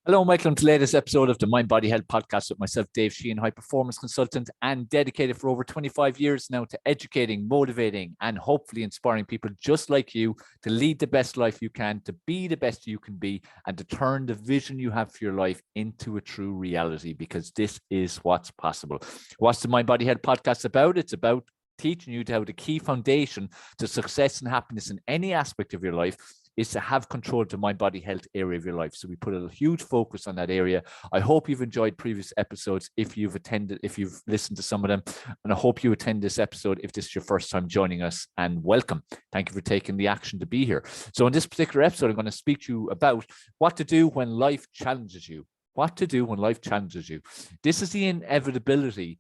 Hello, Michael, and to the latest episode of the Mind Body Health Podcast with myself, Dave Sheahan, high performance consultant and dedicated for over 25 years now to educating, motivating, and hopefully inspiring people just like you to lead the best life you can, to be the best you can be, and to turn the vision you have for your life into a true reality, because this is what's possible. What's the Mind Body Health Podcast about? It's about teaching you how the key foundation to success and happiness in any aspect of your life is to have control of the mind, body, health area of your life. So we put a huge focus on that area. I hope you've enjoyed previous episodes if you've listened to some of them. And I hope you attend this episode if this is your first time joining us, and welcome. Thank you for taking the action to be here. So in this particular episode, I'm going to speak to you about what to do when life challenges you. What to do when life challenges you. This is the inevitability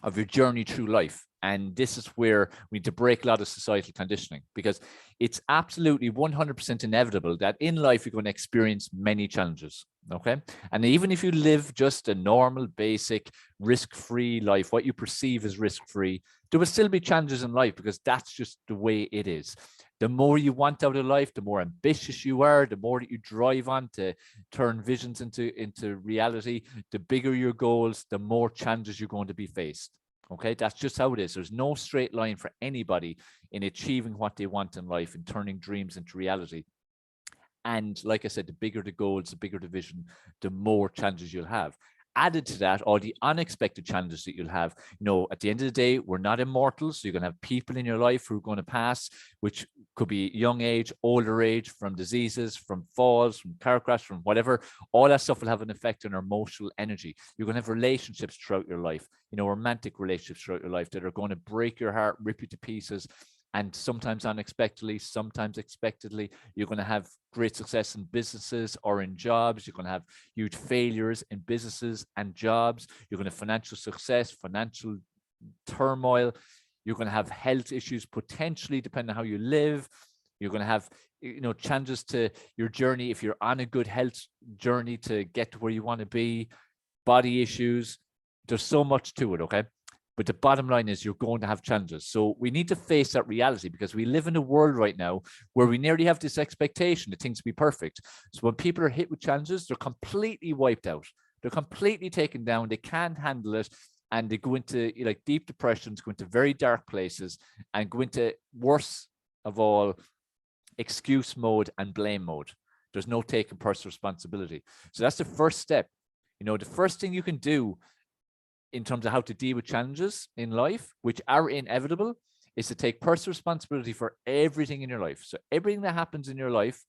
of your journey through life. And this is where we need to break a lot of societal conditioning, because it's absolutely 100% inevitable that in life you're going to experience many challenges. Okay. And even if you live just a normal, basic, risk-free life, what you perceive as risk-free, there will still be challenges in life, because that's just the way it is. The more you want out of life, the more ambitious you are, the more that you drive on to turn visions into reality, the bigger your goals, the more challenges you're going to be faced. Okay, that's just how it is. There's no straight line for anybody in achieving what they want in life and turning dreams into reality. And like I said, the bigger the goals, the bigger the vision, the more challenges you'll have. Added to that, all the unexpected challenges that you'll have. At the end of the day, we're not immortal. So you're going to have people in your life who are going to pass, which could be young age, older age, from diseases, from falls, from car crash, from whatever. All that stuff will have an effect on our emotional energy. You're going to have relationships throughout your life, romantic relationships throughout your life that are going to break your heart, rip you to pieces. And sometimes unexpectedly, sometimes expectedly. You're going to have great success in businesses or in jobs. You're going to have huge failures in businesses and jobs. You're going to have financial success, financial turmoil. You're going to have health issues, potentially, depending on how you live. You're going to have, changes to your journey if you're on a good health journey to get to where you want to be, body issues. There's so much to it, okay? But the bottom line is you're going to have challenges. So we need to face that reality, because we live in a world right now where we nearly have this expectation that things be perfect. So when people are hit with challenges, they're completely wiped out. They're completely taken down. They can't handle it. And they go into deep depressions, go into very dark places, and go into, worst of all, excuse mode and blame mode. There's no taking personal responsibility. So that's the first step. The first thing you can do in terms of how to deal with challenges in life, which are inevitable, is to take personal responsibility for everything in your life. So everything that happens in your life,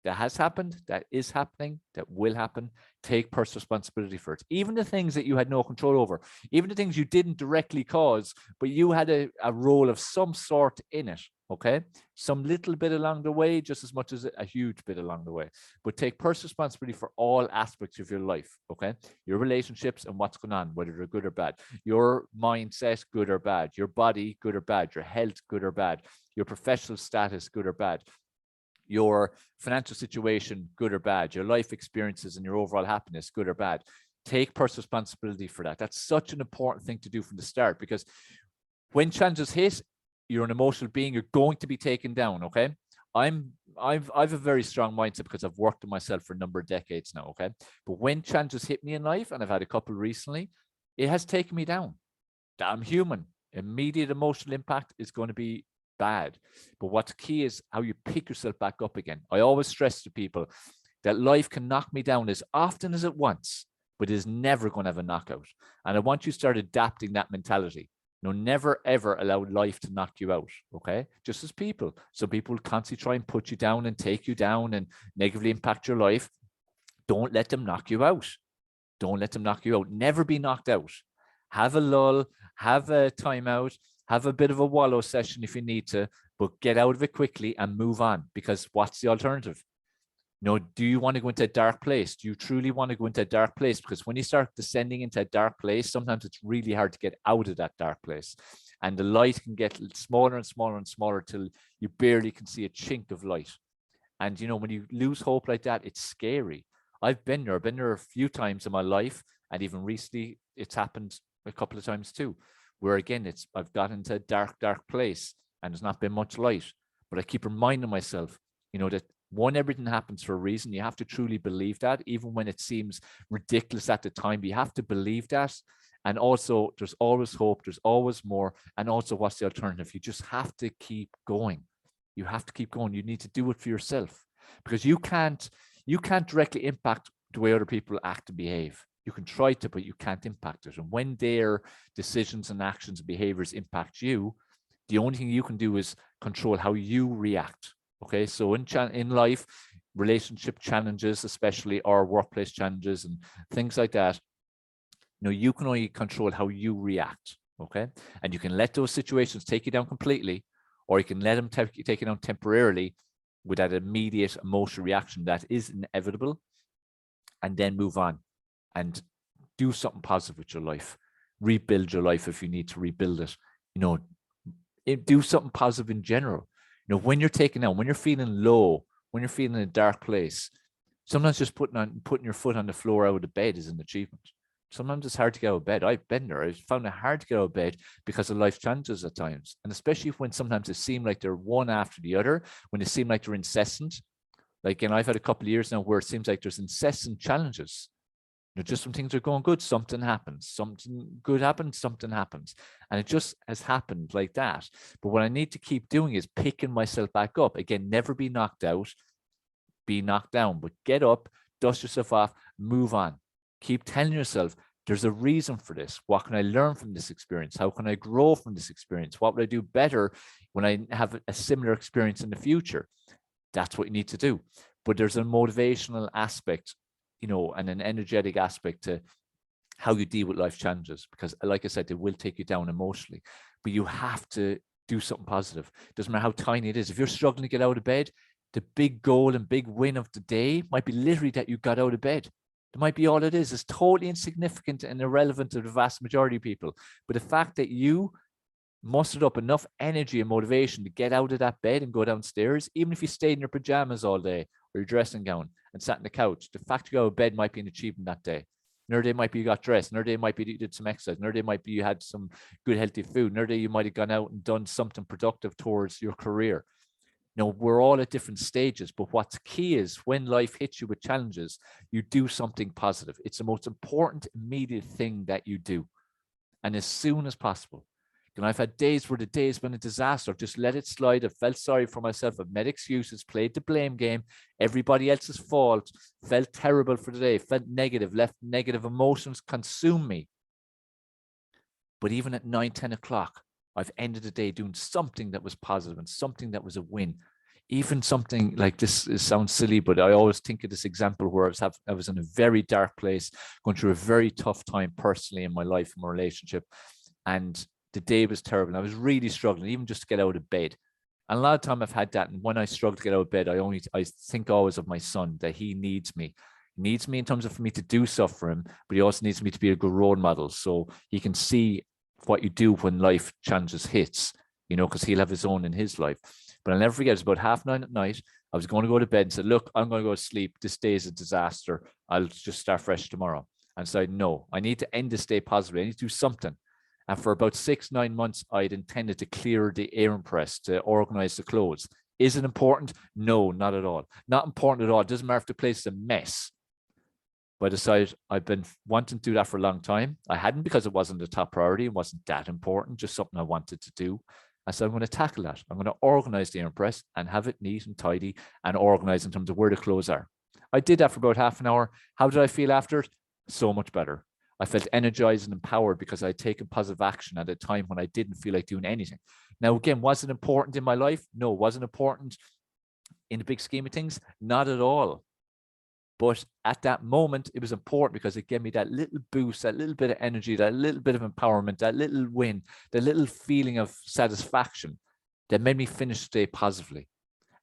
that has happened, that is happening, that will happen, take personal responsibility for it. Even the things that you had no control over, even the things you didn't directly cause, but you had a role of some sort in it, okay? Some little bit along the way, just as much as a huge bit along the way. But take personal responsibility for all aspects of your life, okay? Your relationships and what's going on, whether they're good or bad. Your mindset, good or bad. Your body, good or bad. Your health, good or bad. Your professional status, good or bad. Your financial situation, good or bad, your life experiences and your overall happiness, good or bad. Take personal responsibility for that. That's such an important thing to do from the start, because when challenges hit, you're an emotional being, you're going to be taken down, okay? I've a very strong mindset because I've worked on myself for a number of decades now, okay? But when challenges hit me in life, and I've had a couple recently, it has taken me down. I'm human. Immediate emotional impact is going to be bad. But what's key is how you pick yourself back up again. I always stress to people that life can knock me down as often as it wants, but it is never going to have a knockout. And I want you to start adapting that mentality. Never ever allow life to knock you out, okay? Just as people. So people will constantly try and put you down and take you down and negatively impact your life. Don't let them knock you out. Don't let them knock you out. Never be knocked out. Have a lull, have a timeout, have a bit of a wallow session if you need to, but get out of it quickly and move on, because what's the alternative? Do you want to go into a dark place? Do you truly want to go into a dark place? Because when you start descending into a dark place, sometimes it's really hard to get out of that dark place. And the light can get smaller and smaller and smaller till you barely can see a chink of light. And, when you lose hope like that, it's scary. I've been there a few times in my life. And even recently, it's happened a couple of times too, where again, I've got into a dark place and there's not been much light. But I keep reminding myself, that One, everything happens for a reason. You have to truly believe that, even when it seems ridiculous at the time. But you have to believe that. And also, there's always hope. There's always more. And also, what's the alternative? You just have to keep going. You have to keep going. You need to do it for yourself, because you can't directly impact the way other people act and behave. You can try to, but you can't impact it. And when their decisions and actions and behaviors impact you, the only thing you can do is control how you react. Okay, so in life, relationship challenges, especially, or workplace challenges and things like that, you can only control how you react. Okay, and you can let those situations take you down completely, or you can let them take you down temporarily with that immediate emotional reaction that is inevitable, and then move on and do something positive with your life. Rebuild your life if you need to rebuild it. Do something positive in general. When you're taken down, when you're feeling low, when you're feeling in a dark place, sometimes just putting your foot on the floor out of the bed is an achievement. Sometimes it's hard to get out of bed. I've been there. I've found it hard to get out of bed because of life challenges at times. And especially when sometimes it seems like they're one after the other, when they seem like they're incessant. Like, I've had a couple of years now where it seems like there's incessant challenges. Just when things are going good, something happens. Something good happens, something happens. And it just has happened like that. But what I need to keep doing is picking myself back up. Again, never be knocked out, be knocked down, but get up, dust yourself off, move on. Keep telling yourself, there's a reason for this. What can I learn from this experience? How can I grow from this experience? What would I do better when I have a similar experience in the future? That's what you need to do. But there's a motivational aspect, and an energetic aspect to how you deal with life challenges, because like I said, they will take you down emotionally, but you have to do something positive. Doesn't matter how tiny it is. If you're struggling to get out of bed, the big goal and big win of the day might be literally that you got out of bed. It might be all it is. It's totally insignificant and irrelevant to the vast majority of people. But the fact that you mustered up enough energy and motivation to get out of that bed and go downstairs, even if you stayed in your pajamas all day or your dressing gown and sat on the couch, the fact you got out of bed might be an achievement that day. Another day might be you got dressed. Another day might be you did some exercise. Another day might be you had some good, healthy food. Another day you might have gone out and done something productive towards your career. We're all at different stages, but what's key is when life hits you with challenges, you do something positive. It's the most important immediate thing that you do. And as soon as possible. I've had days where the day has been a disaster. I've just let it slide. I've felt sorry for myself. I've made excuses, played the blame game, everybody else's fault, felt terrible for the day, felt negative, let negative emotions consume me. But even at 9, 10 o'clock, I've ended the day doing something that was positive and something that was a win. Even something like this sounds silly, but I always think of this example where I was in a very dark place, going through a very tough time personally in my life, in my relationship. And the day was terrible. I was really struggling, even just to get out of bed. And a lot of time I've had that. And when I struggle to get out of bed, I think always of my son, that he needs me. He needs me in terms of for me to do stuff for him, but he also needs me to be a good role model so he can see what you do when life challenges hits, because he'll have his own in his life. But I'll never forget, it's about 9:30 at night. I was going to go to bed and said, look, I'm going to go to sleep. This day is a disaster. I'll just start fresh tomorrow. And so no, I need to end this day positively. I need to do something. And for about 6-9 months, I'd intended to clear the airing press, to organize the clothes. Is it important? No, not at all. Not important at all. It doesn't matter if the place is a mess. But I decided I've been wanting to do that for a long time. I hadn't, because it wasn't a top priority. It wasn't that important, just something I wanted to do. I said, I'm going to tackle that. I'm going to organize the airing press and have it neat and tidy and organized in terms of where the clothes are. I did that for about half an hour. How did I feel after it? So much better. I felt energized and empowered because I'd taken positive action at a time when I didn't feel like doing anything. Now, again, was it important in my life? No. Was it important in the big scheme of things? Not at all. But at that moment, it was important because it gave me that little boost, that little bit of energy, that little bit of empowerment, that little win, the little feeling of satisfaction that made me finish the day positively.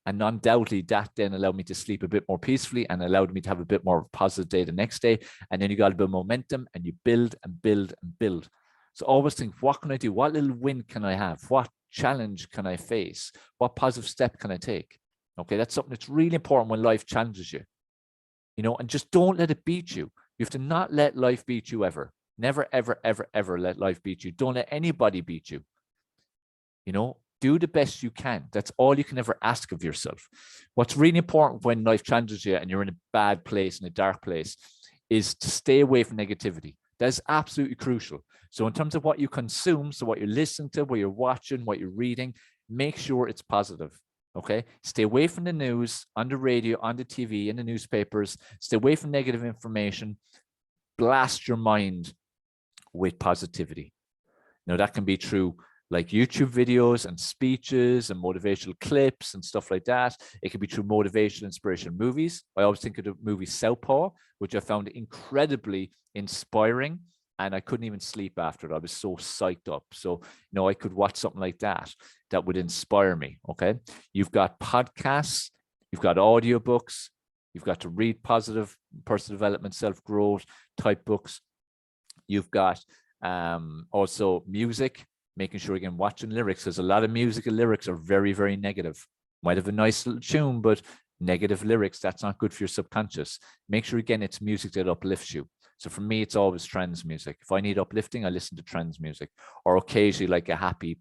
And undoubtedly, that then allowed me to sleep a bit more peacefully and allowed me to have a bit more of a positive day the next day. And then you got a bit of momentum and you build and build and build. So always think, what can I do? What little win can I have? What challenge can I face? What positive step can I take? Okay, that's something that's really important when life challenges you. And just don't let it beat you. You have to not let life beat you ever. Never, ever, ever, ever let life beat you. Don't let anybody beat you. Do Do the best you can. That's all you can ever ask of yourself. What's really important when life challenges you and you're in a bad place, in a dark place, is to stay away from negativity. That's absolutely crucial. So in terms of what you consume, so what you're listening to, what you're watching, what you're reading, make sure it's positive. Okay. Stay away from the news, on the radio, on the TV, in the newspapers. Stay away from negative information. Blast your mind with positivity. Now, that can be through like YouTube videos and speeches and motivational clips and stuff like that. It can be through motivational, inspirational movies. I always think of the movie Southpaw, which I found incredibly inspiring, and I couldn't even sleep after it. I was so psyched up. So, I could watch something like that would inspire me. Okay. You've got podcasts, you've got audiobooks, you've got to read positive personal development, self-growth type books. You've got also music, making sure, again, watching lyrics, because a lot of music and lyrics are very, very negative. Might have a nice little tune, but negative lyrics, that's not good for your subconscious. Make sure, again, it's music that uplifts you. So for me, it's always trance music. If I need uplifting, I listen to trance music, or occasionally like a happy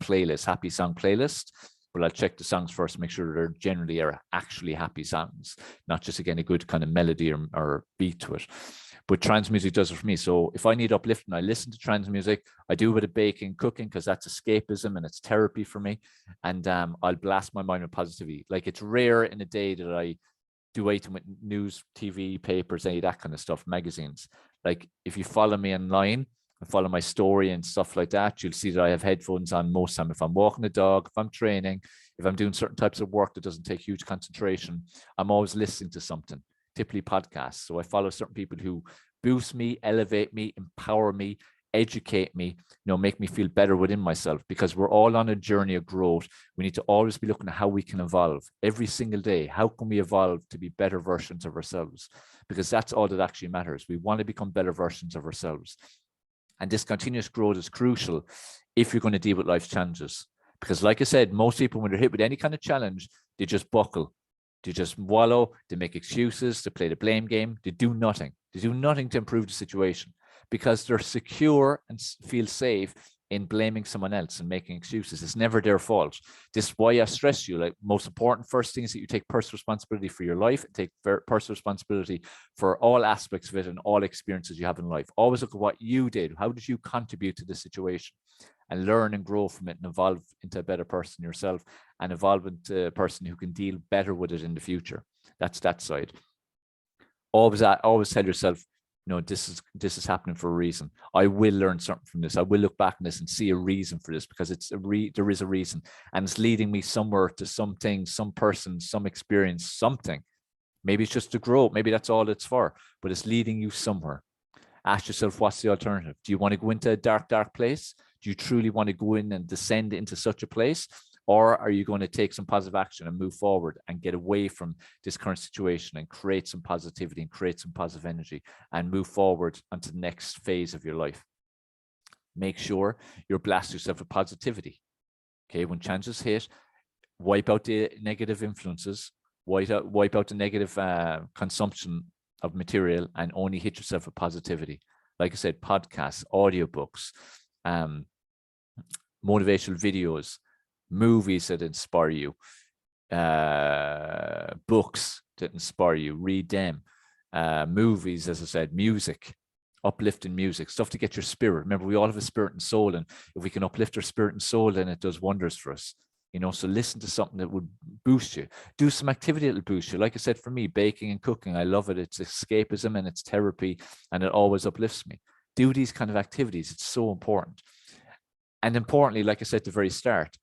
song playlist. But I'll check the songs first, make sure they're generally are actually happy songs, not just, again, a good kind of melody or beat to it. But trance music does it for me. So if I need uplifting, I listen to trance music. I do a bit of baking, cooking, because that's escapism and it's therapy for me. And I'll blast my mind with positivity. Like, it's rare in a day that I do anything with news, TV, papers, any of that kind of stuff, magazines. Like, if you follow me online and follow my story and stuff like that, you'll see that I have headphones on most time. If I'm walking the dog, if I'm training, if I'm doing certain types of work that doesn't take huge concentration, I'm always listening to something, typically podcasts. So I follow certain people who boost me, elevate me, empower me, educate me, make me feel better within myself, because we're all on a journey of growth. We need to always be looking at how we can evolve every single day. How can we evolve to be better versions of ourselves? Because that's all that actually matters. We want to become better versions of ourselves. And this continuous growth is crucial if you're going to deal with life's challenges. Because like I said, most people, when they're hit with any kind of challenge, they just buckle. They just wallow, they make excuses, they play the blame game, they do nothing. They do nothing to improve the situation, because they're secure and feel safe in blaming someone else and making excuses. It's never their fault. This is why I stress you, like, most important first thing is that you take personal responsibility for your life, and take personal responsibility for all aspects of it and all experiences you have in life. Always look at what you did. How did you contribute to the situation? And learn and grow from it and evolve into a better person yourself, and evolve into a person who can deal better with it in the future. That's that side. Always tell yourself, this is happening for a reason. I will learn something from this. I will look back on this and see a reason for this, because there is a reason, and it's leading me somewhere, to something, some person, some experience, something. Maybe it's just to grow. Maybe that's all it's for, but it's leading you somewhere. Ask yourself, what's the alternative? Do you want to go into a dark, dark place? Do you truly want to go in and descend into such a place? Or are you going to take some positive action and move forward and get away from this current situation and create some positivity and create some positive energy and move forward onto the next phase of your life? Make sure you're blasting yourself with positivity. Okay, when challenges hit, wipe out the negative influences, wipe out the negative consumption of material, and only hit yourself with positivity. Like I said, podcasts, audiobooks, motivational videos, movies that inspire you, books that inspire you, read them. Movies, as I said, music, uplifting music, stuff to get your spirit. Remember, we all have a spirit and soul, and if we can uplift our spirit and soul, then it does wonders for us. So listen to something that would boost you. Do some activity that will boost you. Like I said, for me, baking and cooking, I love it. It's escapism and it's therapy, and it always uplifts me. Do these kind of activities. It's so important. And importantly, like I said at the very start,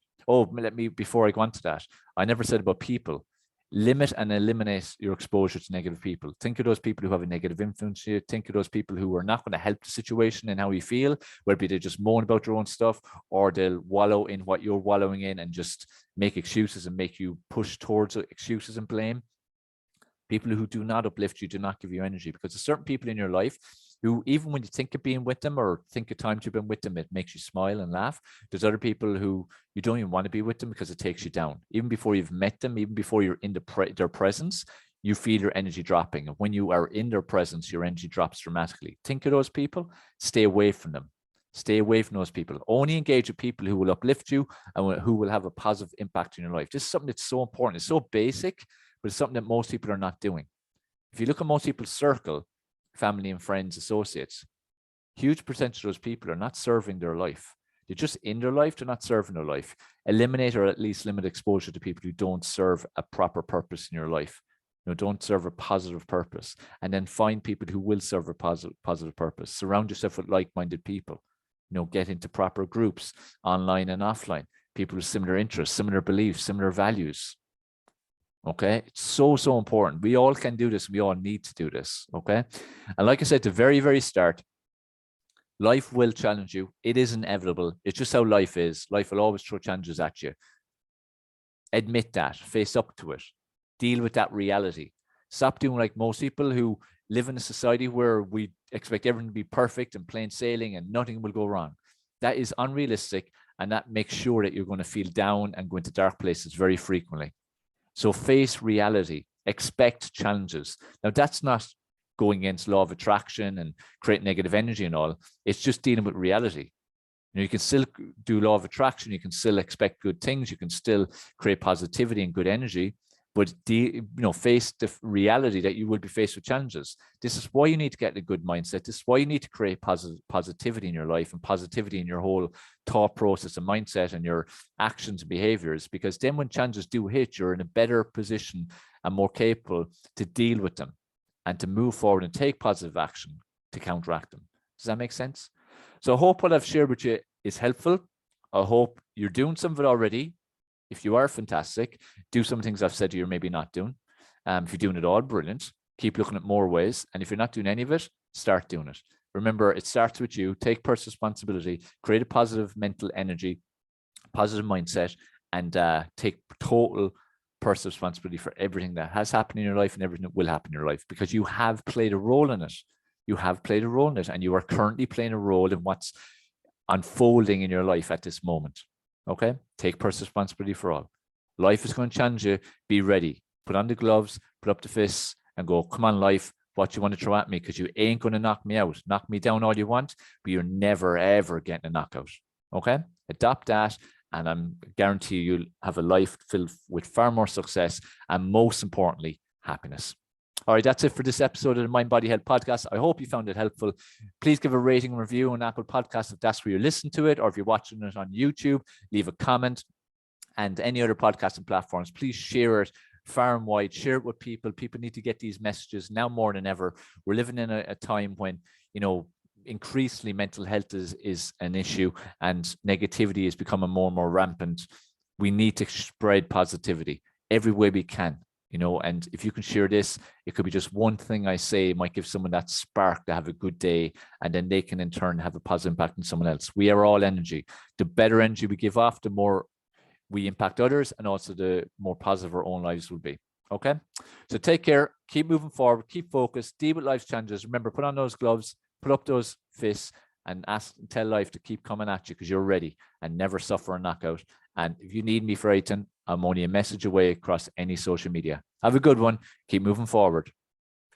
before I go on to that, I never said about people. Limit and eliminate your exposure to negative people. Think of those people who have a negative influence on you. Think of those people who are not going to help the situation and how you feel, whether they just moan about your own stuff, or they'll wallow in what you're wallowing in and just make excuses and make you push towards excuses and blame. People who do not uplift you, do not give you energy, because there's certain people in your life who, even when you think of being with them or think of times you've been with them, it makes you smile and laugh. There's other people who you don't even want to be with them because it takes you down. Even before you've met them, even before you're in their presence, you feel your energy dropping. And when you are in their presence, your energy drops dramatically. Think of those people, stay away from them. Stay away from those people. Only engage with people who will uplift you and who will have a positive impact in your life. This is something that's so important. It's so basic, but it's something that most people are not doing. If you look at most people's circle, family and friends, associates, huge percentage of those people are not serving their life. They're just in their life. They're not serving their life. Eliminate or at least limit exposure to people who don't serve a proper purpose in your life. Don't serve a positive purpose. And then find people who will serve a positive purpose. Surround yourself with like-minded people. Get into proper groups, online and offline. People with similar interests, similar beliefs, similar values. Okay, it's so important. We all can do this. We all need to do this. Okay, and like I said at the very, very start, life will challenge you. It is inevitable. It's just how life is. Life will always throw challenges at you. Admit that. Face up to it. Deal with that reality. Stop doing like most people who live in a society where we expect everything to be perfect and plain sailing and nothing will go wrong. That is unrealistic, and that makes sure that you're going to feel down and go into dark places very frequently. So face reality. Expect challenges. Now, that's not going against law of attraction and create negative energy and all. It's just dealing with reality. You can still do law of attraction. You can still expect good things. You can still create positivity and good energy, but face the reality that you will be faced with challenges. This is why you need to get a good mindset. This is why you need to create positivity in your life and positivity in your whole thought process and mindset and your actions and behaviors, because then when challenges do hit, you're in a better position and more capable to deal with them and to move forward and take positive action to counteract them. Does that make sense? So I hope what I've shared with you is helpful. I hope you're doing some of it already. If you are, fantastic. Do some things I've said you're maybe not doing. If you're doing it all, brilliant. Keep looking at more ways. And if you're not doing any of it, start doing it. Remember, it starts with you. Take personal responsibility, create a positive mental energy, positive mindset, and take total personal responsibility for everything that has happened in your life and everything that will happen in your life, because you have played a role in it. You have played a role in it, and you are currently playing a role in what's unfolding in your life at this moment. Okay? Take personal responsibility for all. Life is going to challenge you. Be ready. Put on the gloves, put up the fists, and go, come on, life, what you want to throw at me, because you ain't going to knock me out. Knock me down all you want, but you're never, ever getting a knockout. Okay? Adopt that, and I'm guarantee you'll have a life filled with far more success and, most importantly, happiness. All right, that's it for this episode of the Mind Body Health Podcast. I hope you found it helpful. Please give a rating and review on Apple Podcasts if that's where you listen to it, or if you're watching it on YouTube, leave a comment. And any other podcasting platforms, please share it far and wide. Share it with people. People need to get these messages now more than ever. We're living in a time when, increasingly mental health is an issue and negativity is becoming more and more rampant. We need to spread positivity every way we can. And if you can share this, it could be just one thing I say might give someone that spark to have a good day, and then they can in turn have a positive impact on someone else. We are all energy. The better energy we give off, the more we impact others, and also the more positive our own lives will be. Okay? So take care, keep moving forward, keep focused, deal with life's challenges. Remember, put on those gloves, put up those fists, and tell life to keep coming at you, because you're ready, and never suffer a knockout. And if you need me for anything, I'm only a message away across any social media. Have a good one. Keep moving forward.